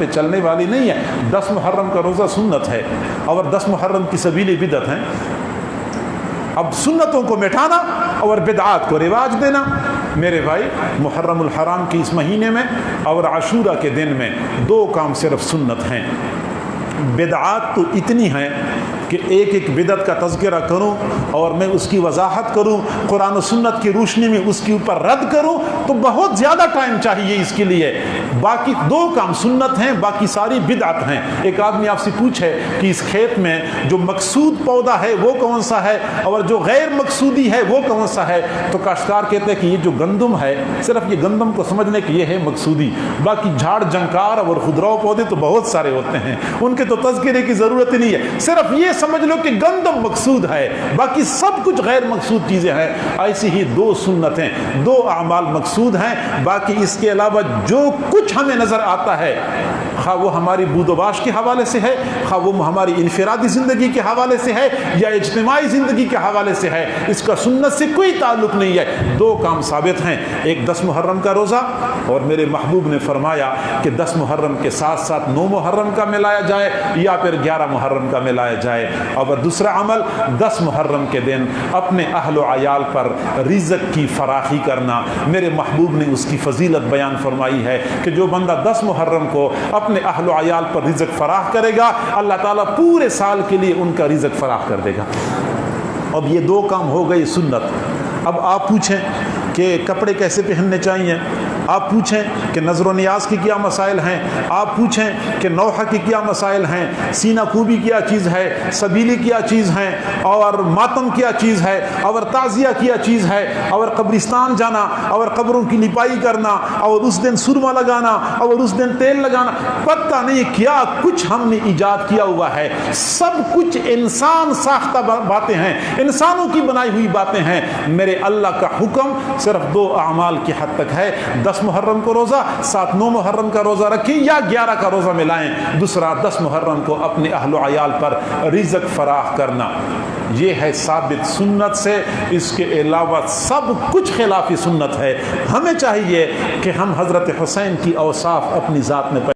पे चलने वाली नहीं है। 10 मुहर्रम का रोज़ा सुन्नत है और 10 मुहर्रम की सबीली बिदअत हैं। अब सुन्नतों को मिटाना और बिदआत को रिवाज देना। मेरे भाई, मुहर्रमुल हराम के इस महीने में और आशूरा के दिन में 2 काम सिर्फ सुन्नत हैं। बिदआत तो इतनी हैं कि एक एक बिदअत का तज़किरा करूं और मैं उसकी वजाहत करूं, कुरान और सुन्नत की रोशनी में उसके ऊपर रद्द करूं, तो बहुत ज़्यादा टाइम चाहिए इसके लिए। बाकी 2 काम सुन्नत हैं, बाकी सारी बिदअत हैं। एक आदमी आपसे पूछे कि इस खेत में जो मकसूद पौधा है वो कौन सा है और जो गैर मकसूदी है वो कौन सा है, तो काश्तकार कहते हैं कि ये जो गंदम है, सिर्फ ये गंदम को समझने कि ये है मकसूदी, बाकी झाड़ जंकार और खुदराव पौधे तो बहुत सारे होते हैं, उनके तो तज़किरे की ज़रूरत ही नहीं है। सिर्फ ये समझ लो कि गंदम मकसूद है, बाकी सब कुछ गैर मकसूद चीज़ें हैं। ऐसी ही 2 सुन्नतें, 2 अमाल मकसूद हैं। बाकी इसके अलावा जो कुछ हमें नज़र आता है, खा वो हमारी बूदोबाश के हवाले से है, खा वो हमारी इनफरादी ज़िंदगी के हवाले से है या इज्तिमाई ज़िंदगी के हवाले से है, इसका सुन्नत से कोई ताल्लुक़ नहीं है। 2 काम साबित हैं, एक 10 मुहर्रम का रोज़ा, और मेरे महबूब ने फरमाया कि 10 मुहर्रम के साथ साथ 9 मुहर्रम का मिलाया जाए या फिर 11 मुहर्रम का मिलाया जाए। और दूसरा अमल 10 मुहर्रम के दिन अपने अहल व अयाल पर रिज़्क़ की फराखी करना। मेरे महबूब ने उसकी फजीलत बयान फरमाई है कि जो बंदा 10 मुहर्रम को अपने अहल व अयाल पर रिज़्क़ फराख करेगा, अल्लाह ताला पूरे साल के लिए उनका रिज़्क़ फराख कर देगा। अब ये 2 काम हो गए सुन्नत। अब आप पूछें कि कपड़े कैसे पहनने चाहिए, आप पूछें कि नज़र नियाज की क्या मसाइल हैं, आप पूछें कि नौहा की क्या मसाइल हैं, सीना खूबी क्या चीज़ है, सबीली क्या चीज़ है, और मातम क्या चीज़ है, और ताज़िया क्या चीज़ है, और कब्रिस्तान जाना और कब्रों की लिपाई करना और उस दिन सुरमा लगाना और उस दिन तेल लगाना, पता नहीं क्या कुछ हमने ईजाद किया हुआ है। सब कुछ इंसान साख्ता बातें हैं, इंसानों की बनाई हुई बातें हैं। मेरे अल्लाह का हुक्म सिर्फ 2 अमाल की हद तक है। 10 मुहर्रम को रोज़ा, 7 9 मुहर्रम का रोज़ा रखें या 11 का रोज़ा मिलाएं। दूसरा 10 मुहर्रम को अपने अहल व अयाल पर रिज़्क़ फराख करना। ये है साबित सुन्नत से। इसके अलावा सब कुछ खिलाफ़ी सुन्नत है। हमें चाहिए कि हम हज़रत हुसैन की औसाफ अपनी ज़ात में